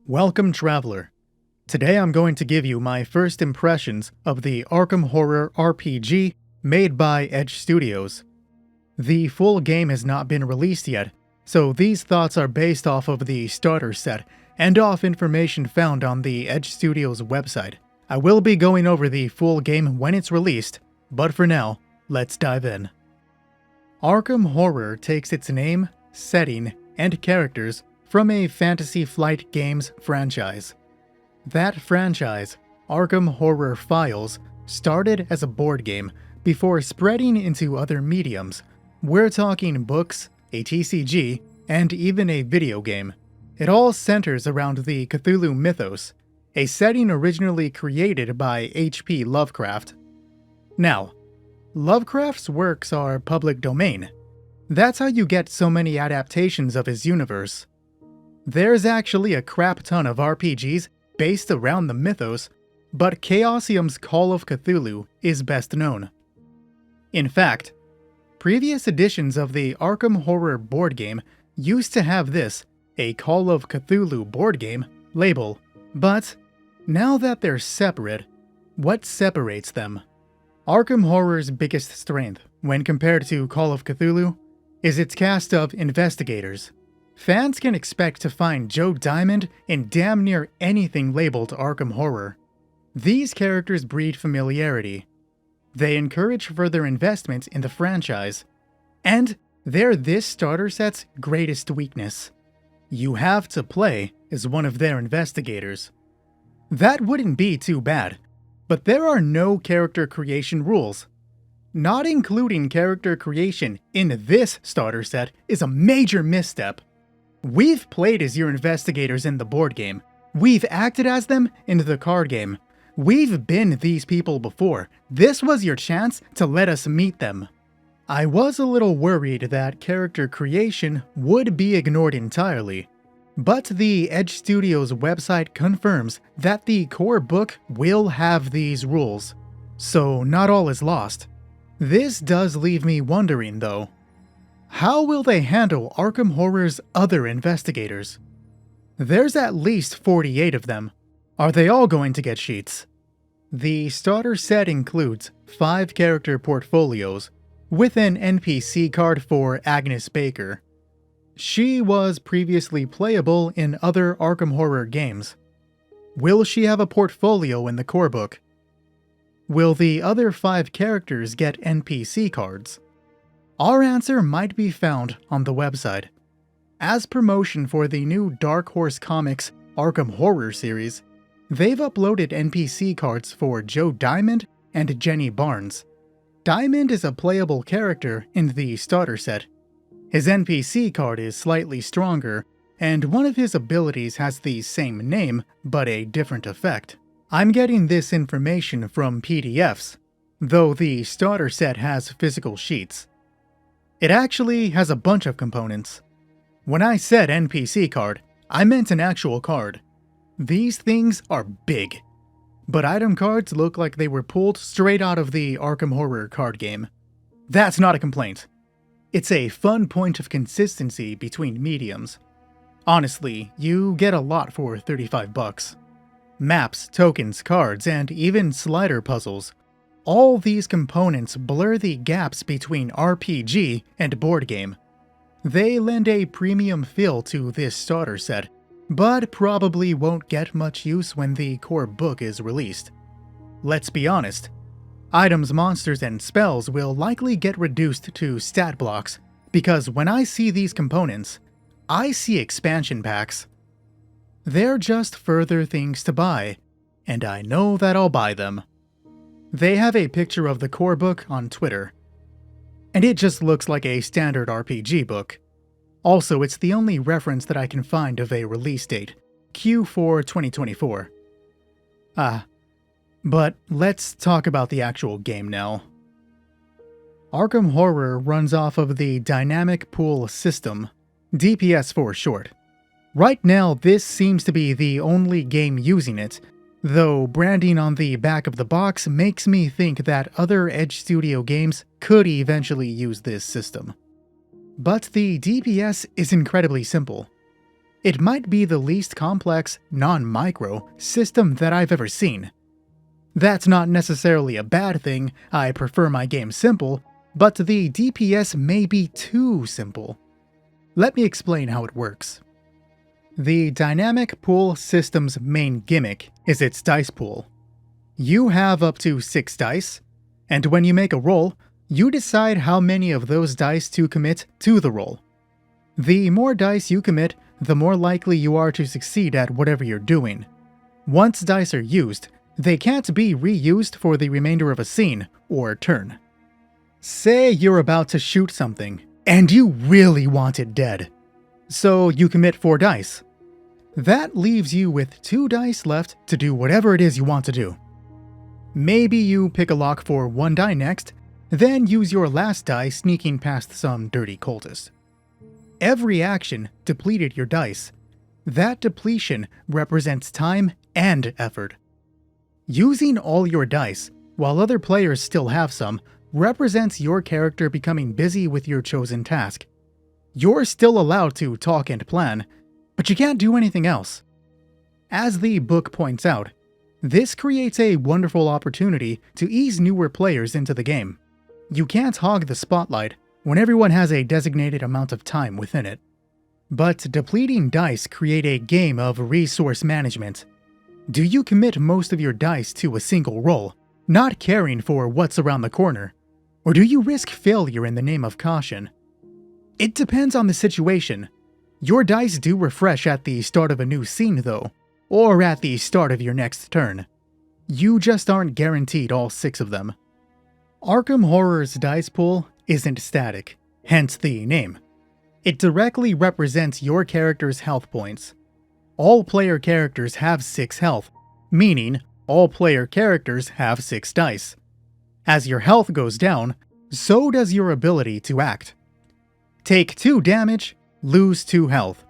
Welcome, traveler. Today I'm going to give you my first impressions of the Arkham Horror RPG made by Edge Studios. The full game has not been released yet, so these thoughts are based off of the starter set and off information found on the Edge Studios website. I will be going over the full game when it's released, but for now, let's dive in. Arkham Horror takes its name, setting, and characters from a Fantasy Flight Games franchise. That franchise, Arkham Horror Files, started as a board game before spreading into other mediums. We're talking books, a TCG, and even a video game. It all centers around the Cthulhu mythos, a setting originally created by H.P. Lovecraft. Now, Lovecraft's works are public domain. That's how you get so many adaptations of his universe. There's actually a crap ton of RPGs based around the mythos, but Chaosium's Call of Cthulhu is best known. In fact, previous editions of the Arkham Horror board game used to have this, a Call of Cthulhu board game, label. But now that they're separate, what separates them? Arkham Horror's biggest strength, when compared to Call of Cthulhu, is its cast of investigators. Fans can expect to find Joe Diamond in damn near anything labeled Arkham Horror. These characters breed familiarity. They encourage further investment in the franchise. And they're this starter set's greatest weakness. You have to play as one of their investigators. That wouldn't be too bad, but there are no character creation rules. Not including character creation in this starter set is a major misstep. We've played as your investigators in the board game. We've acted as them in the card game. We've been these people before. This was your chance to let us meet them. I was a little worried that character creation would be ignored entirely, but the Edge Studios website confirms that the core book will have these rules, so not all is lost. This does leave me wondering though. How will they handle Arkham Horror's other investigators? There's at least 48 of them. Are they all going to get sheets? The starter set includes 5 character portfolios, with an NPC card for Agnes Baker. She was previously playable in other Arkham Horror games. Will she have a portfolio in the core book? Will the other 5 characters get NPC cards? Our answer might be found on the website. As promotion for the new Dark Horse Comics Arkham Horror series, they've uploaded NPC cards for Joe Diamond and Jenny Barnes. Diamond is a playable character in the starter set. His NPC card is slightly stronger, and one of his abilities has the same name but a different effect. I'm getting this information from PDFs, though the starter set has physical sheets. It actually has a bunch of components. When I said NPC card, I meant an actual card. These things are big, but item cards look like they were pulled straight out of the Arkham Horror card game. That's not a complaint. It's a fun point of consistency between mediums. Honestly, you get a lot for $35. Maps, tokens, cards, and even slider puzzles. All these components blur the gaps between RPG and board game. They lend a premium feel to this starter set, but probably won't get much use when the core book is released. Let's be honest, items, monsters, and spells will likely get reduced to stat blocks, because when I see these components, I see expansion packs. They're just further things to buy, and I know that I'll buy them. They have a picture of the core book on Twitter, and it just looks like a standard RPG book. Also, it's the only reference that I can find of a release date, Q4 2024. But let's talk about the actual game now. Arkham Horror runs off of the Dynamic Pool System, DPS for short. Right now, this seems to be the only game using it, though branding on the back of the box makes me think that other Edge Studio games could eventually use this system. But the DPS is incredibly simple. It might be the least complex, non-micro system that I've ever seen. That's not necessarily a bad thing, I prefer my game simple, but the DPS may be too simple. Let me explain how it works. The dynamic pool system's main gimmick is its dice pool. You have up to 6 dice, and when you make a roll, you decide how many of those dice to commit to the roll. The more dice you commit, the more likely you are to succeed at whatever you're doing. Once dice are used, they can't be reused for the remainder of a scene or turn. Say you're about to shoot something, and you really want it dead. So you commit 4 dice. That leaves you with 2 dice left to do whatever it is you want to do. Maybe you pick a lock for 1 die next, then use your last die sneaking past some dirty cultist. Every action depleted your dice. That depletion represents time and effort. Using all your dice, while other players still have some, represents your character becoming busy with your chosen task. You're still allowed to talk and plan, but you can't do anything else. As the book points out, this creates a wonderful opportunity to ease newer players into the game. You can't hog the spotlight when everyone has a designated amount of time within it. But depleting dice create a game of resource management. Do you commit most of your dice to a single roll, not caring for what's around the corner? Or do you risk failure in the name of caution? It depends on the situation. Your dice do refresh at the start of a new scene though, or at the start of your next turn. You just aren't guaranteed all 6 of them. Arkham Horror's dice pool isn't static, hence the name. It directly represents your character's health points. All player characters have 6 health, meaning all player characters have 6 dice. As your health goes down, so does your ability to act. Take 2 damage, lose 2 health.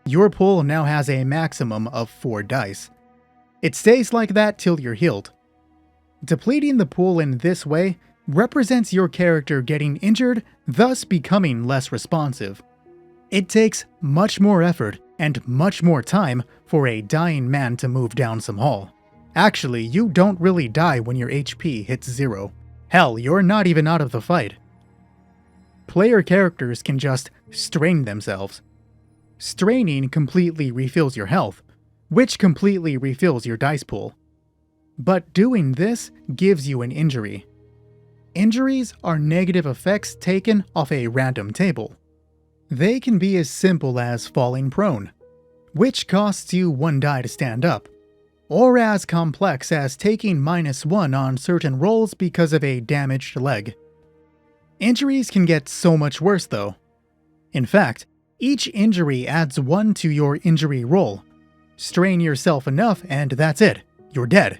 Your pool now has a maximum of 4 dice. It stays like that till you're healed. Depleting the pool in this way represents your character getting injured, thus becoming less responsive. It takes much more effort and much more time for a dying man to move down some hall. Actually, you don't really die when your HP hits 0. Hell, you're not even out of the fight. Player characters can just strain themselves. Straining completely refills your health, which completely refills your dice pool. But doing this gives you an injury. Injuries are negative effects taken off a random table. They can be as simple as falling prone, which costs you 1 die to stand up, or as complex as taking -1 on certain rolls because of a damaged leg. Injuries can get so much worse though. In fact, each injury adds 1 to your injury roll. Strain yourself enough and that's it, you're dead.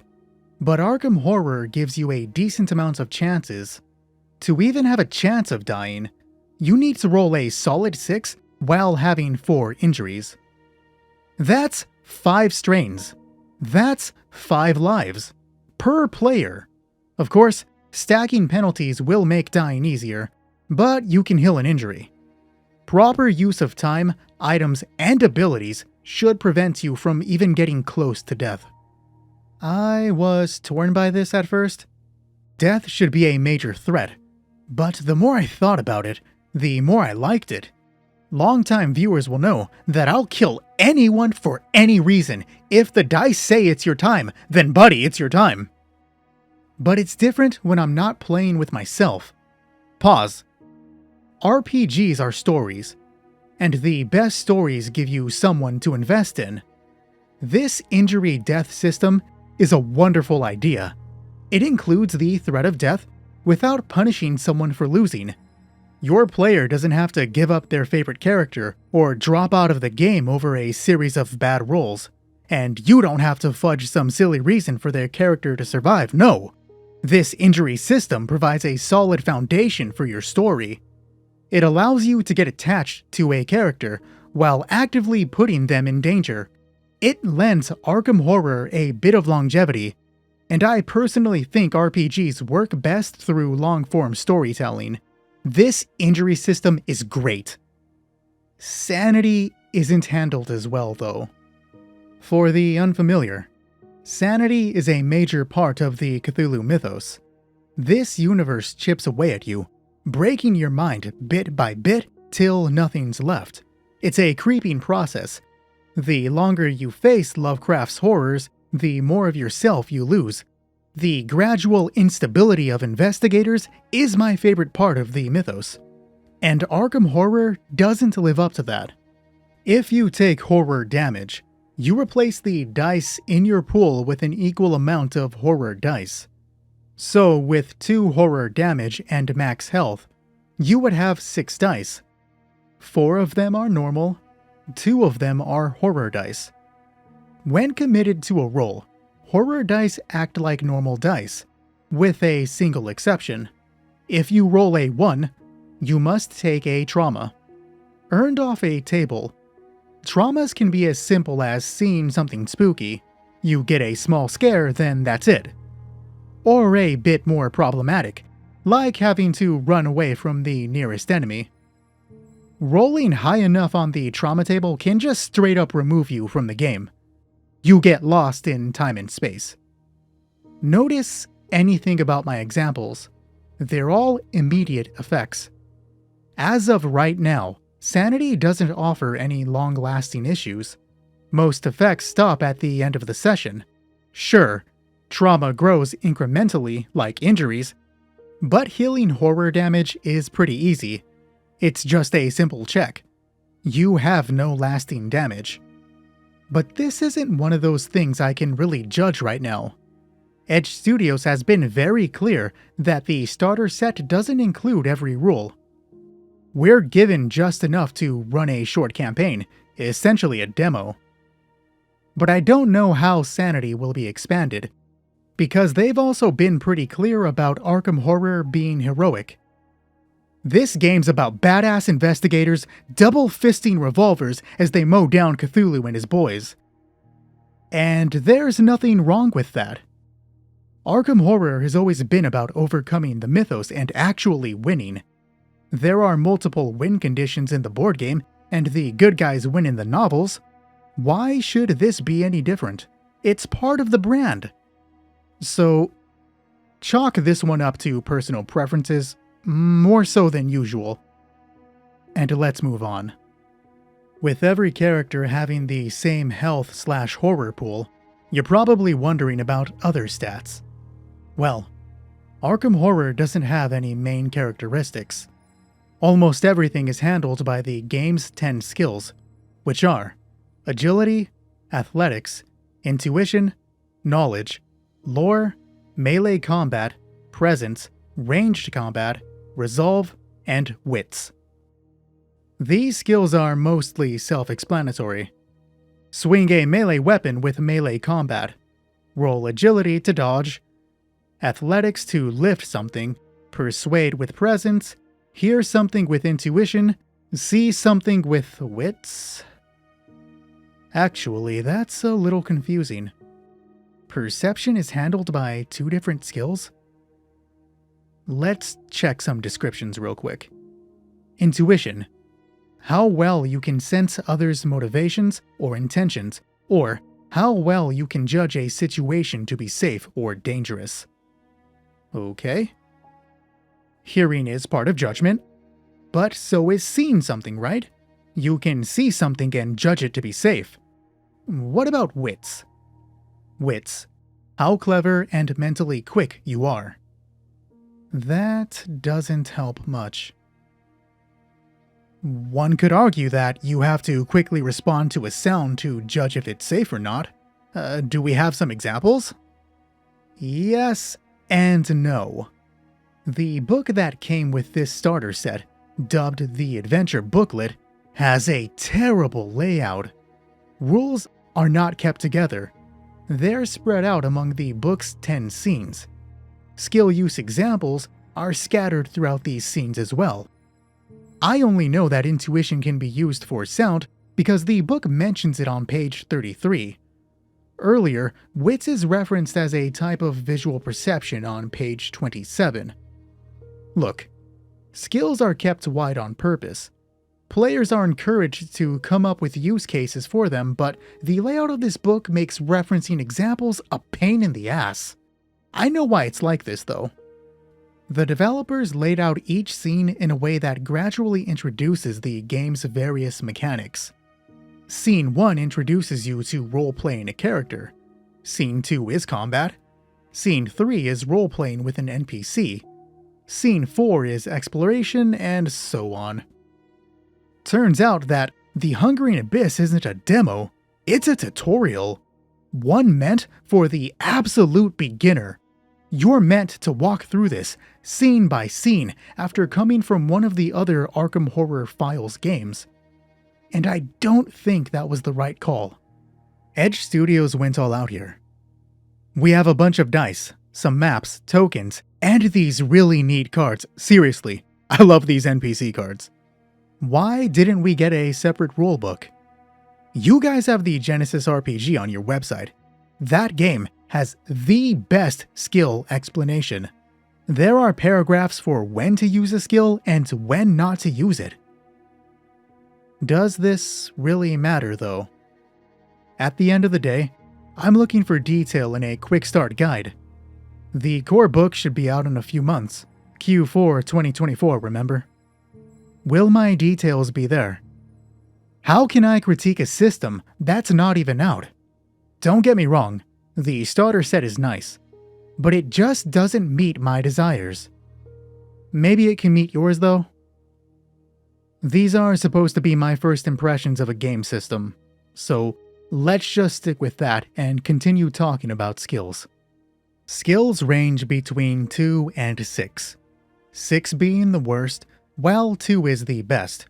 But Arkham Horror gives you a decent amount of chances. To even have a chance of dying, you need to roll a solid 6 while having 4 injuries. That's 5 strains. That's 5 lives. Per player. Of course, stacking penalties will make dying easier, but you can heal an injury. Proper use of time, items, and abilities should prevent you from even getting close to death. I was torn by this at first. Death should be a major threat, but the more I thought about it, the more I liked it. Longtime viewers will know that I'll kill anyone for any reason. If the dice say it's your time, then buddy, it's your time. But it's different when I'm not playing with myself. Pause. RPGs are stories, and the best stories give you someone to invest in. This injury death system is a wonderful idea. It includes the threat of death without punishing someone for losing. Your player doesn't have to give up their favorite character or drop out of the game over a series of bad rolls, and you don't have to fudge some silly reason for their character to survive, no. This injury system provides a solid foundation for your story. It allows you to get attached to a character while actively putting them in danger. It lends Arkham Horror a bit of longevity, and I personally think RPGs work best through long-form storytelling. This injury system is great. Sanity isn't handled as well, though. For the unfamiliar, Sanity is a major part of the Cthulhu mythos. This universe chips away at you, breaking your mind bit by bit till nothing's left. It's a creeping process. The longer you face Lovecraft's horrors, the more of yourself you lose. The gradual instability of investigators is my favorite part of the mythos, and Arkham Horror doesn't live up to that. If you take horror damage, you replace the dice in your pool with an equal amount of horror dice. So with 2 horror damage and max health, you would have 6 dice. 4 of them are normal, 2 of them are horror dice. When committed to a roll, horror dice act like normal dice, with a single exception. If you roll a 1, you must take a trauma. Earned off a table. Traumas can be as simple as seeing something spooky. You get a small scare, then that's it. Or a bit more problematic, like having to run away from the nearest enemy. Rolling high enough on the trauma table can just straight up remove you from the game. You get lost in time and space. Notice anything about my examples. They're all immediate effects. As of right now, Sanity doesn't offer any long-lasting issues. Most effects stop at the end of the session. Sure, trauma grows incrementally, like injuries, but healing horror damage is pretty easy. It's just a simple check. You have no lasting damage. But this isn't one of those things I can really judge right now. Edge Studios has been very clear that the starter set doesn't include every rule. We're given just enough to run a short campaign, essentially a demo. But I don't know how Sanity will be expanded, because they've also been pretty clear about Arkham Horror being heroic. This game's about badass investigators double-fisting revolvers as they mow down Cthulhu and his boys. And there's nothing wrong with that. Arkham Horror has always been about overcoming the mythos and actually winning. There are multiple win conditions in the board game, and the good guys win in the novels. Why should this be any different? It's part of the brand. So, chalk this one up to personal preferences, more so than usual. And let's move on. With every character having the same health/horror pool, you're probably wondering about other stats. Well, Arkham Horror doesn't have any main characteristics. Almost everything is handled by the game's 10 skills, which are agility, athletics, intuition, knowledge, lore, melee combat, presence, ranged combat, resolve, and wits. These skills are mostly self-explanatory. Swing a melee weapon with melee combat, roll agility to dodge, athletics to lift something, persuade with presence, hear something with intuition, see something with wits. Actually, that's a little confusing. Perception is handled by 2 different skills? Let's check some descriptions real quick. Intuition. How well you can sense others' motivations or intentions, or how well you can judge a situation to be safe or dangerous. Okay. Hearing is part of judgment, but so is seeing something, right? You can see something and judge it to be safe. What about wits? Wits. How clever and mentally quick you are. That doesn't help much. One could argue that you have to quickly respond to a sound to judge if it's safe or not. Do we have some examples? Yes and no. The book that came with this starter set, dubbed the Adventure Booklet, has a terrible layout. Rules are not kept together. They're spread out among the book's 10 scenes. Skill use examples are scattered throughout these scenes as well. I only know that intuition can be used for sound because the book mentions it on page 33. Earlier, wits is referenced as a type of visual perception on page 27. Look, skills are kept wide on purpose. Players are encouraged to come up with use cases for them, but the layout of this book makes referencing examples a pain in the ass. I know why it's like this though. The developers laid out each scene in a way that gradually introduces the game's various mechanics. Scene 1 introduces you to role-playing a character. Scene 2 is combat. Scene 3 is role-playing with an NPC. Scene 4 is exploration, and so on. Turns out that the Hungering Abyss isn't a demo, it's a tutorial. One meant for the absolute beginner. You're meant to walk through this, scene by scene, after coming from one of the other Arkham Horror Files games. And I don't think that was the right call. Edge Studios went all out here. We have a bunch of dice, some maps, tokens, and these really neat cards. Seriously, I love these NPC cards. Why didn't we get a separate rulebook? You guys have the Genesis RPG on your website. That game has the best skill explanation. There are paragraphs for when to use a skill and when not to use it. Does this really matter though? At the end of the day, I'm looking for detail in a quick start guide. The core book should be out in a few months. Q4 2024, remember? Will my details be there? How can I critique a system that's not even out? Don't get me wrong, the starter set is nice, but it just doesn't meet my desires. Maybe it can meet yours though? These are supposed to be my first impressions of a game system, so let's just stick with that and continue talking about skills. Skills range between 2 and 6. 6 being the worst, while 2 is the best.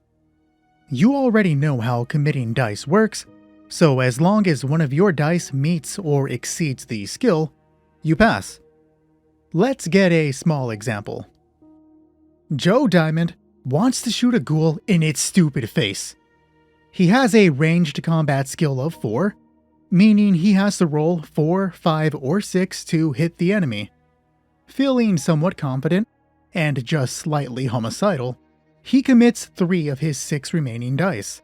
You already know how committing dice works, so as long as one of your dice meets or exceeds the skill, you pass. Let's get a small example. Joe Diamond wants to shoot a ghoul in its stupid face. He has a ranged combat skill of 4, meaning he has to roll 4, 5, or 6 to hit the enemy. Feeling somewhat confident, and just slightly homicidal, he commits 3 of his 6 remaining dice.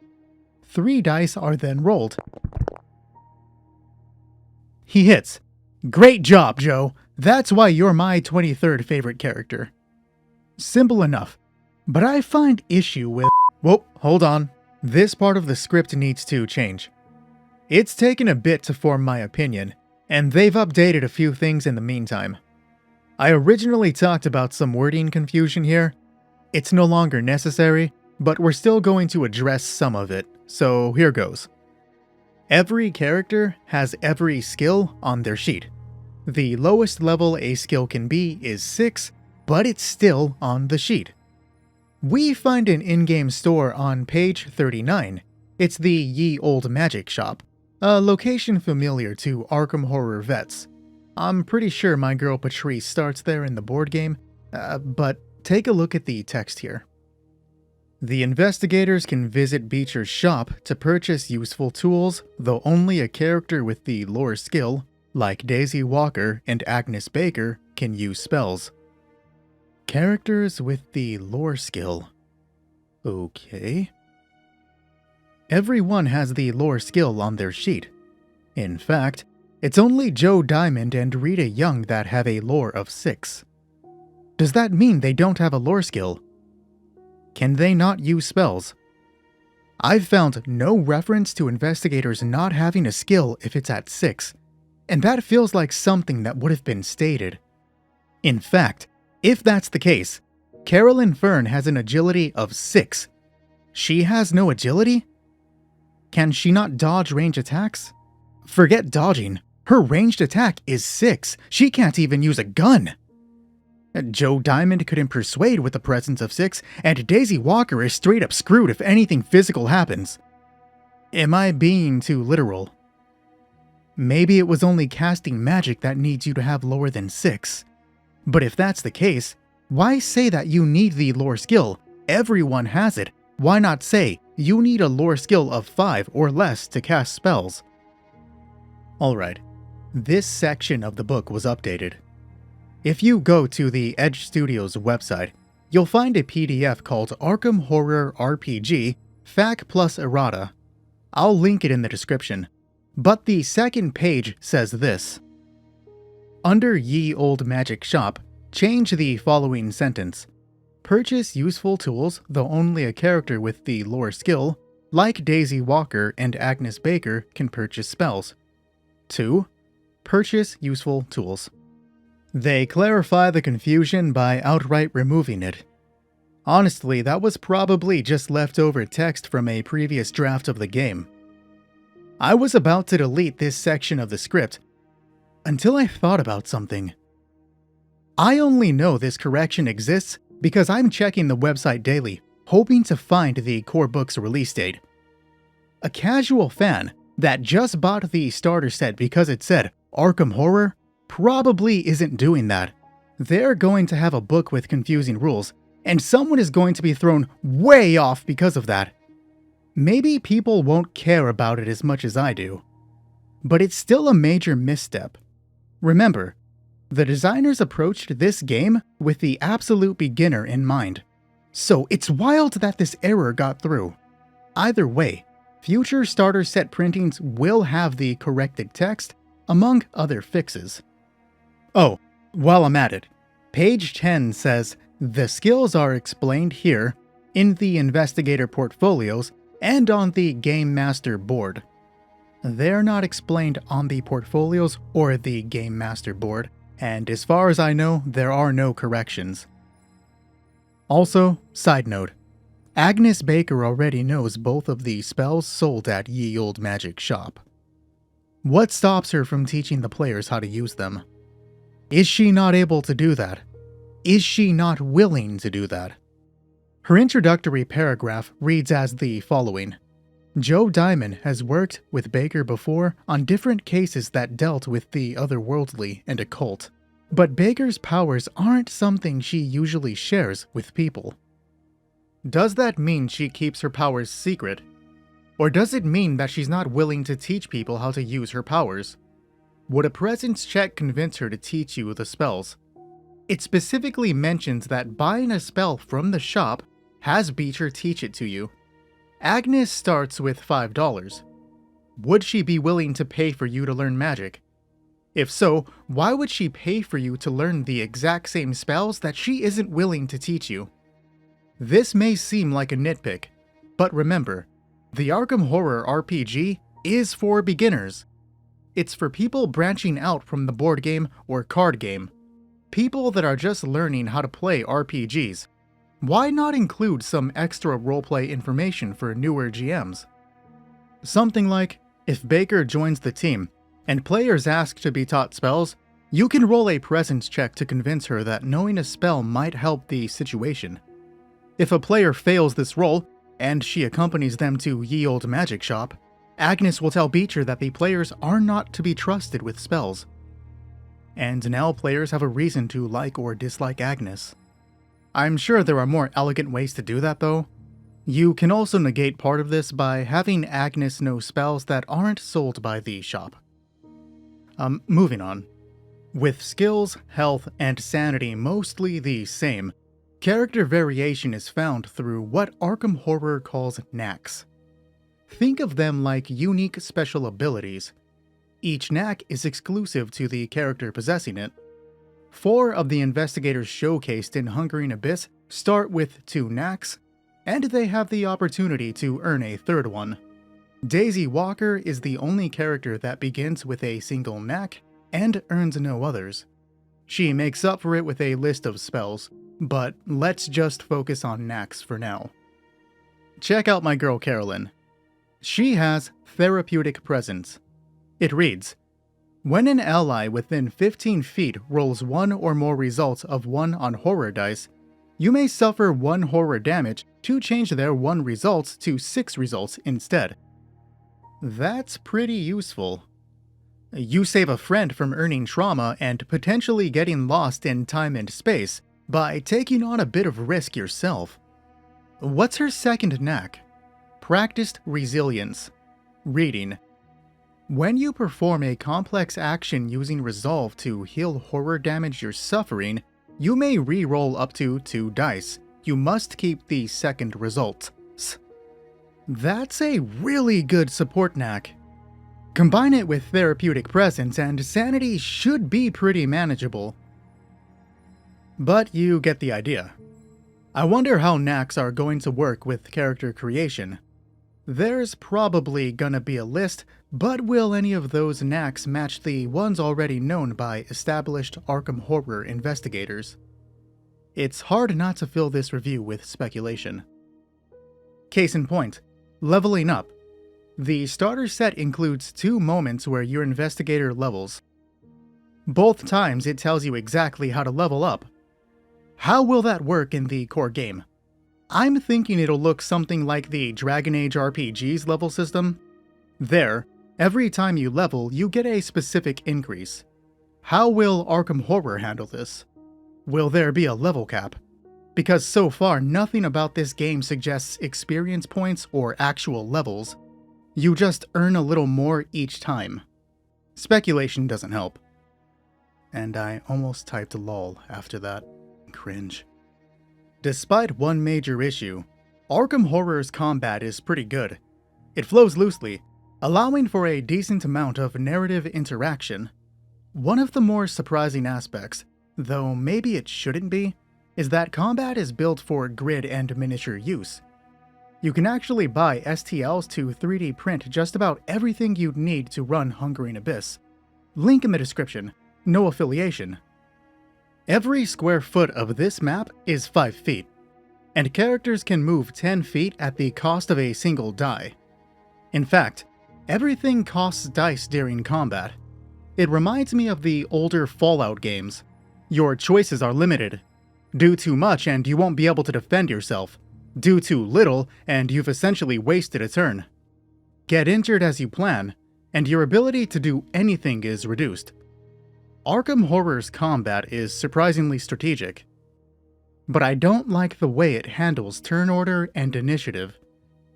3 dice are then rolled. He hits. Great job, Joe. That's why you're my 23rd favorite character. Simple enough. But I find issue with— Whoa, hold on. This part of the script needs to change. It's taken a bit to form my opinion, and they've updated a few things in the meantime. I originally talked about some wording confusion here. It's no longer necessary, but we're still going to address some of it, so here goes. Every character has every skill on their sheet. The lowest level a skill can be is 6, but it's still on the sheet. We find an in-game store on page 39. It's the Ye Olde Magic Shop, a location familiar to Arkham Horror vets. I'm pretty sure my girl Patrice starts there in the board game, but take a look at the text here. The investigators can visit Beecher's shop to purchase useful tools, though only a character with the lore skill, like Daisy Walker and Agnes Baker, can use spells. Characters with the lore skill. Okay. Everyone has the lore skill on their sheet. In fact, it's only Joe Diamond and Rita Young that have a lore of 6. Does that mean they don't have a lore skill? Can they not use spells? I've found no reference to investigators not having a skill if it's at 6, and that feels like something that would have been stated. In fact, if that's the case, Carolyn Fern has an agility of 6. She has no agility? Can she not dodge range attacks? Forget dodging, her ranged attack is 6. She can't even use a gun. Joe Diamond couldn't persuade with the presence of 6, and Daisy Walker is straight up screwed if anything physical happens. Am I being too literal? Maybe it was only casting magic that needs you to have lower than 6. But if that's the case, why say that you need the lore skill? Everyone has it. Why not say you need a lore skill of 5 or less to cast spells? Alright, this section of the book was updated. If you go to the Edge Studios website, you'll find a PDF called Arkham Horror RPG Fac plus Errata. I'll link it in the description. But the second page says this. Under Ye Old Magic Shop, change the following sentence. Purchase useful tools, though only a character with the lore skill, like Daisy Walker and Agnes Baker, can purchase spells. 2. Purchase useful tools. They clarify the confusion by outright removing it. Honestly, that was probably just leftover text from a previous draft of the game. I was about to delete this section of the script until I thought about something. I only know this correction exists because I'm checking the website daily, hoping to find the core book's release date. A casual fan that just bought the starter set because it said Arkham Horror probably isn't doing that. They're going to have a book with confusing rules, and someone is going to be thrown way off because of that. Maybe people won't care about it as much as I do, but it's still a major misstep. Remember, the designers approached this game with the absolute beginner in mind, so it's wild that this error got through. Either way, future starter set printings will have the corrected text, among other fixes. Oh, while I'm at it, page 10 says, the skills are explained here, in the investigator portfolios, and on the Game Master board. They're not explained on the portfolios or the Game Master board, and as far as I know, there are no corrections. Also, side note, Agnes Baker already knows both of the spells sold at Ye Old Magic Shop. What stops her from teaching the players how to use them? Is she not able to do that? Is she not willing to do that? Her introductory paragraph reads as the following. Joe Diamond has worked with Baker before on different cases that dealt with the otherworldly and occult, but Baker's powers aren't something she usually shares with people. Does that mean she keeps her powers secret? Or does it mean that she's not willing to teach people how to use her powers? Would a presence check convince her to teach you the spells? It specifically mentions that buying a spell from the shop has Beecher teach it to you. Agnes starts with $5. Would she be willing to pay for you to learn magic? If so, why would she pay for you to learn the exact same spells that she isn't willing to teach you? This may seem like a nitpick, but remember, the Arkham Horror RPG is for beginners. It's for people branching out from the board game or card game. People that are just learning how to play RPGs. Why not include some extra roleplay information for newer GMs? Something like, if Baker joins the team, and players ask to be taught spells, you can roll a presence check to convince her that knowing a spell might help the situation. If a player fails this roll, and she accompanies them to Ye Old Magic Shop, Agnes will tell Beecher that the players are not to be trusted with spells. And now players have a reason to like or dislike Agnes. I'm sure there are more elegant ways to do that though. You can also negate part of this by having Agnes know spells that aren't sold by the shop. Moving on. With skills, health, and sanity mostly the same, character variation is found through what Arkham Horror calls Knacks. Think of them like unique special abilities. Each knack is exclusive to the character possessing it. 4 of the investigators showcased in Hungering Abyss start with 2 knacks, and they have the opportunity to earn a third one. Daisy Walker is the only character that begins with a single knack and earns no others. She makes up for it with a list of spells, but let's just focus on knacks for now. Check out my girl Carolyn. She has Therapeutic Presence. It reads, when an ally within 15 feet rolls 1 or more results of 1 on horror dice, you may suffer 1 horror damage to change their 1 results to 6 results instead. That's pretty useful. You save a friend from earning trauma and potentially getting lost in time and space by taking on a bit of risk yourself. What's her second knack? Practiced Resilience. Reading. When you perform a complex action using resolve to heal horror damage you're suffering, you may re-roll up to 2 dice. You must keep the second result. That's a really good support knack. Combine it with therapeutic presence and sanity should be pretty manageable. But you get the idea. I wonder how knacks are going to work with character creation. There's probably gonna be a list, but will any of those knacks match the ones already known by established Arkham Horror investigators? It's hard not to fill this review with speculation. Case in point, leveling up. The starter set includes 2 moments where your investigator levels. Both times it tells you exactly how to level up. How will that work in the core game? I'm thinking it'll look something like the Dragon Age RPG's level system. There, every time you level, you get a specific increase. How will Arkham Horror handle this? Will there be a level cap? Because so far, nothing about this game suggests experience points or actual levels. You just earn a little more each time. Speculation doesn't help. And I almost typed lol after that. Cringe. Despite one major issue, Arkham Horror's combat is pretty good. It flows loosely, allowing for a decent amount of narrative interaction. One of the more surprising aspects, though maybe it shouldn't be, is that combat is built for grid and miniature use. You can actually buy STLs to 3D print just about everything you'd need to run Hungering Abyss. Link in the description, no affiliation. Every square foot of this map is 5 feet, and characters can move 10 feet at the cost of a single die. In fact, everything costs dice during combat. It reminds me of the older Fallout games. Your choices are limited. Do too much and you won't be able to defend yourself. Do too little and you've essentially wasted a turn. Get injured as you plan, and your ability to do anything is reduced. Arkham Horror's combat is surprisingly strategic, but I don't like the way it handles turn order and initiative.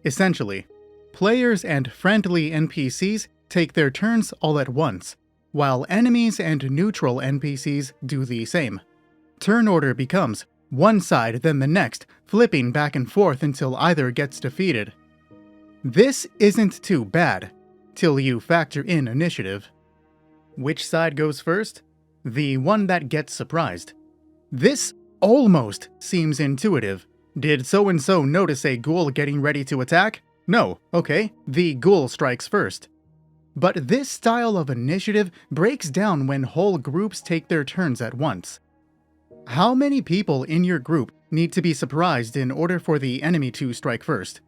Essentially, players and friendly NPCs take their turns all at once, while enemies and neutral NPCs do the same. Turn order becomes one side then the next, flipping back and forth until either gets defeated. This isn't too bad, till you factor in initiative. Which side goes first? The one that gets surprised. This almost seems intuitive. Did so-and-so notice a ghoul getting ready to attack? No, okay, the ghoul strikes first. But this style of initiative breaks down when whole groups take their turns at once. How many people in your group need to be surprised in order for the enemy to strike first?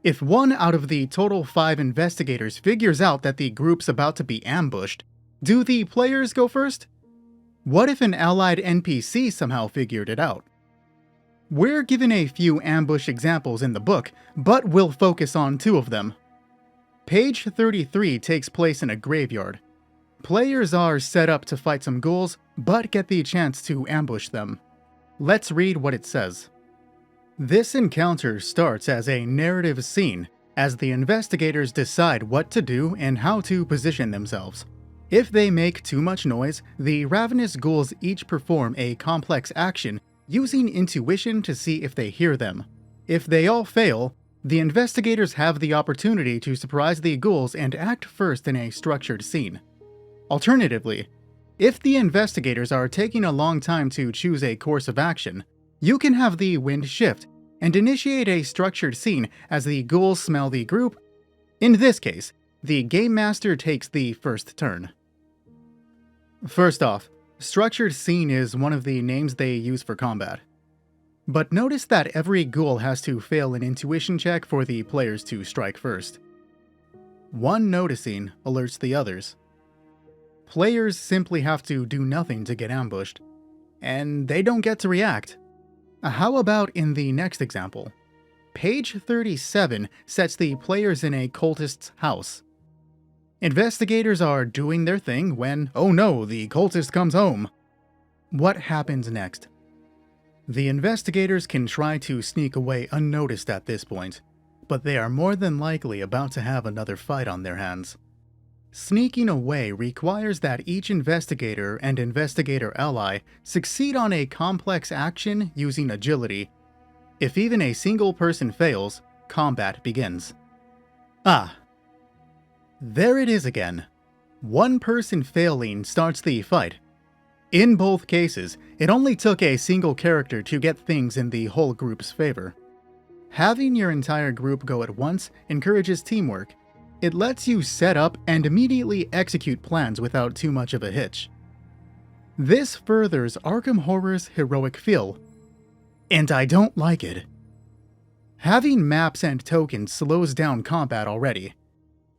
If 1 out of the total 5 investigators figures out that the group's about to be ambushed, do the players go first? What if an allied NPC somehow figured it out? We're given a few ambush examples in the book, but we'll focus on 2 of them. Page 33 takes place in a graveyard. Players are set up to fight some ghouls, but get the chance to ambush them. Let's read what it says. This encounter starts as a narrative scene, as the investigators decide what to do and how to position themselves. If they make too much noise, the ravenous ghouls each perform a complex action using intuition to see if they hear them. If they all fail, the investigators have the opportunity to surprise the ghouls and act first in a structured scene. Alternatively, if the investigators are taking a long time to choose a course of action, you can have the wind shift and initiate a structured scene as the ghouls smell the group. In this case, the Game Master takes the first turn. First off, structured scene is one of the names they use for combat. But notice that every ghoul has to fail an intuition check for the players to strike first. One noticing alerts the others. Players simply have to do nothing to get ambushed, and they don't get to react. How about in the next example? Page 37 sets the players in a cultist's house. Investigators are doing their thing when, oh no, the cultist comes home. What happens next? The investigators can try to sneak away unnoticed at this point, but they are more than likely about to have another fight on their hands. Sneaking away requires that each investigator and investigator ally succeed on a complex action using agility. If even a single person fails, combat begins. Ah, there it is again. One person failing starts the fight. In both cases, it only took a single character to get things in the whole group's favor. Having your entire group go at once encourages teamwork. It lets you set up and immediately execute plans without too much of a hitch. This furthers Arkham Horror's heroic feel, and I don't like it. Having maps and tokens slows down combat already.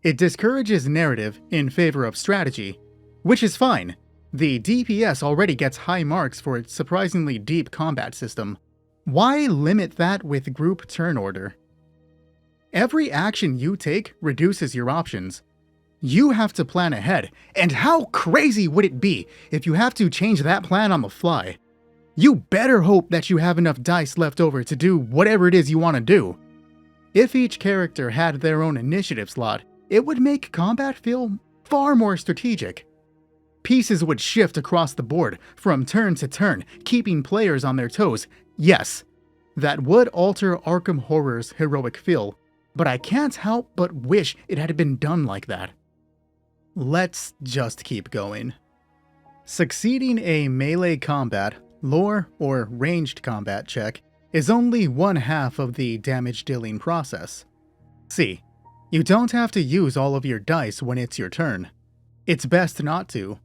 It discourages narrative in favor of strategy, which is fine. The DPS already gets high marks for its surprisingly deep combat system. Why limit that with group turn order? Every action you take reduces your options. You have to plan ahead, and how crazy would it be if you have to change that plan on the fly? You better hope that you have enough dice left over to do whatever it is you want to do. If each character had their own initiative slot, it would make combat feel far more strategic. Pieces would shift across the board from turn to turn, keeping players on their toes. Yes, that would alter Arkham Horror's heroic feel, but I can't help but wish it had been done like that. Let's just keep going. Succeeding a melee combat, lore, or ranged combat check is only one half of the damage dealing process. See, you don't have to use all of your dice when it's your turn. It's best not to,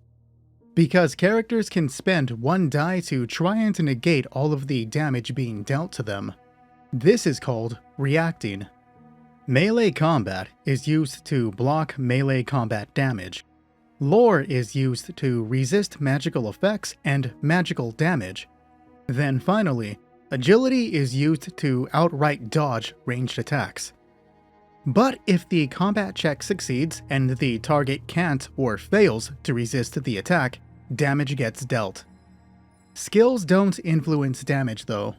because characters can spend one die to try and negate all of the damage being dealt to them. This is called reacting. Melee combat is used to block melee combat damage. Lore is used to resist magical effects and magical damage. Then finally, agility is used to outright dodge ranged attacks. But if the combat check succeeds and the target can't or fails to resist the attack, damage gets dealt. Skills don't influence damage though.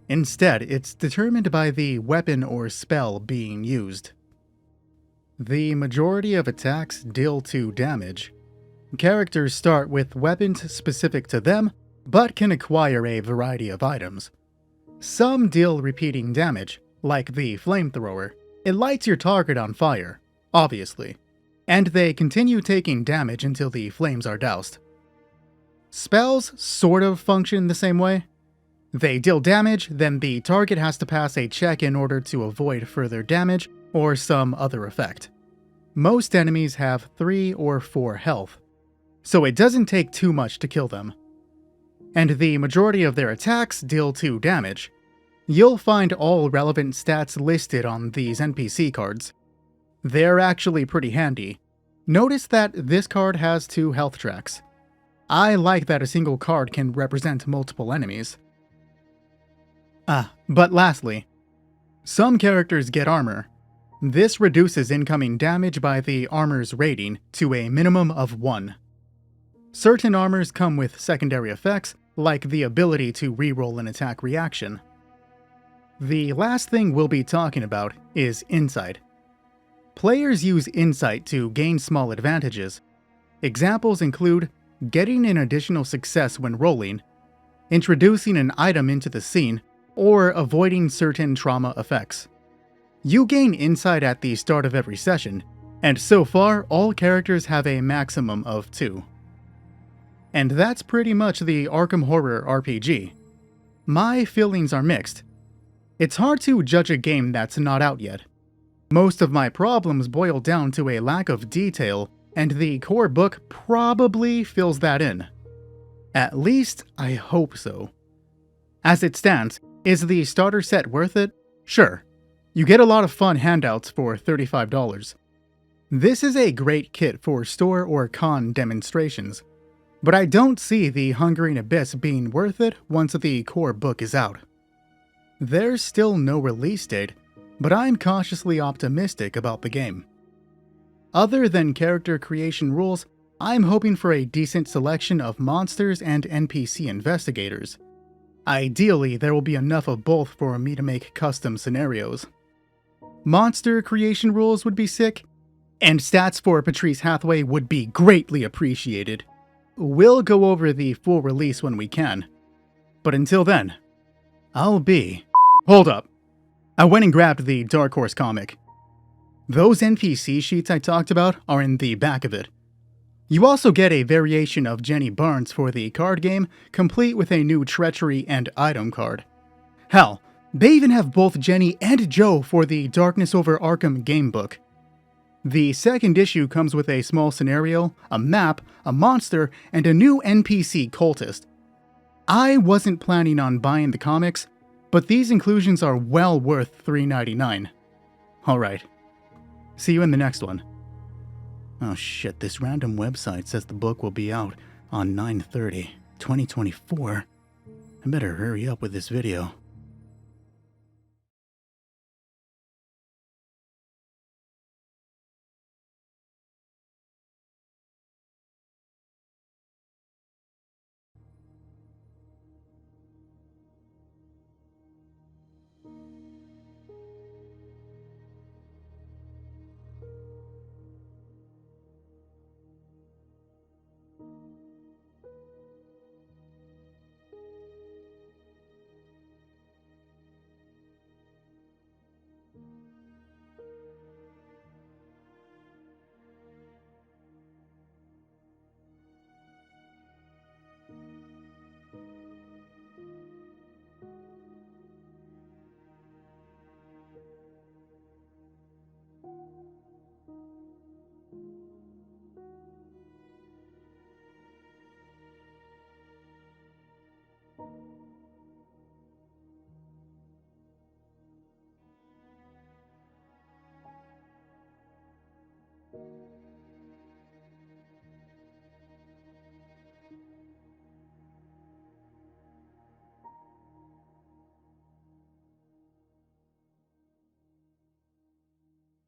Instead, it's determined by the weapon or spell being used. The majority of attacks deal 2 damage. Characters start with weapons specific to them, but can acquire a variety of items. Some deal repeating damage, like the flamethrower. It lights your target on fire, obviously, and they continue taking damage until the flames are doused. Spells sort of function the same way. They deal damage, then the target has to pass a check in order to avoid further damage or some other effect. Most enemies have 3 or 4 health, so it doesn't take too much to kill them. And the majority of their attacks deal 2 damage. You'll find all relevant stats listed on these NPC cards. They're actually pretty handy. Notice that this card has 2 health tracks. I like that a single card can represent multiple enemies. But lastly, some characters get armor. This reduces incoming damage by the armor's rating to a minimum of 1. Certain armors come with secondary effects, like the ability to reroll an attack reaction. The last thing we'll be talking about is insight. Players use insight to gain small advantages. Examples include getting an additional success when rolling, introducing an item into the scene, or avoiding certain trauma effects. You gain insight at the start of every session, and so far all characters have a maximum of 2. And that's pretty much the Arkham Horror RPG. My feelings are mixed. It's hard to judge a game that's not out yet. Most of my problems boil down to a lack of detail, and the core book probably fills that in. At least, I hope so. As it stands, is the starter set worth it? Sure. You get a lot of fun handouts for $35. This is a great kit for store or con demonstrations, but I don't see the Hungering Abyss being worth it once the core book is out. There's still no release date, but I'm cautiously optimistic about the game. Other than character creation rules, I'm hoping for a decent selection of monsters and NPC investigators. Ideally, there will be enough of both for me to make custom scenarios. Monster creation rules would be sick, and stats for Patrice Hathaway would be greatly appreciated. We'll go over the full release when we can. But until then, I'll be... Hold up. I went and grabbed the Dark Horse comic. Those NPC sheets I talked about are in the back of it. You also get a variation of Jenny Barnes for the card game, complete with a new treachery and item card. Hell, they even have both Jenny and Joe for the Darkness Over Arkham gamebook. The second issue comes with a small scenario, a map, a monster, and a new NPC cultist. I wasn't planning on buying the comics, but these inclusions are well worth $3.99. Alright, see you in the next one. Oh shit, this random website says the book will be out on 9/30, 2024. I better hurry up with this video.